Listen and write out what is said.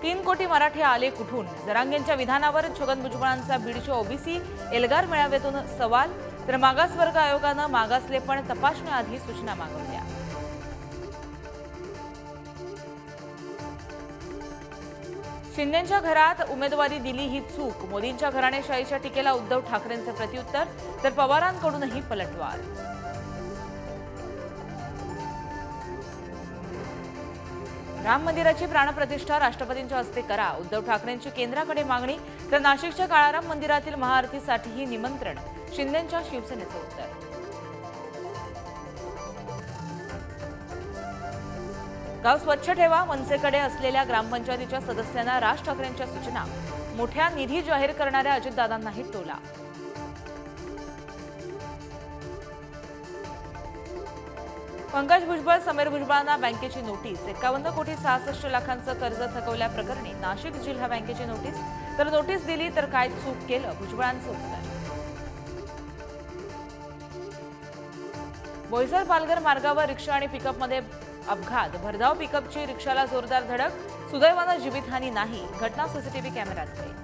3 कोटी मराठी आले कुठून? जरांगेंच्या विधानावर छगन भुजबळांचा बीडच्या ओबीसी एल्गार मेळाव्यातून सवाल, तर मागासवर्ग आयोगानं मागासलेपण तपासण्याआधी सूचना मागवल्या. शिंदेंच्या घरात उमेदवारी दिली ही चूक, मोदींच्या घराणेशाहीच्या टीकेला उद्धव ठाकरेंचं प्रत्युत्तर, तर पवारांकडूनही पलटवार. राम मंदिराची प्राणप्रतिष्ठा राष्ट्रपतींच्या हस्ते करा, उद्धव ठाकरेंची केंद्राकडे मागणी, तर नाशिकच्या काळाराम मंदिरातील महाआरतीसाठीही निमंत्रण, शिंदेंच्या शिवसेनेचं उत्तर. गाव स्वच्छ ठेवा, मनसेकडे असलेल्या ग्रामपंचायतीच्या सदस्यांना राज ठाकरेंच्या सूचना, मोठ्या निधी जाहीर करणाऱ्या अजितदादांनाही टोला. पंकज भुजबळ समीर भुजबळांना बँकेची नोटीस, 51 कोटी 66 लाखांचं कर्ज थकवल्याप्रकरणी नाशिक जिल्हा बँकेची नोटीस, तर नोटीस दिली तर काय चूक केलं, भुजबळांचं उत्तर. बोईसर पालघर मार्गावर रिक्षा आणि पिकअपमध्ये अपघात, भरधाव पिकअपची रिक्षाला जोरदार धडक, सुदैवानं जीवितहानी नाही, घटना सीसीटीव्ही कॅमेऱ्यात कैद.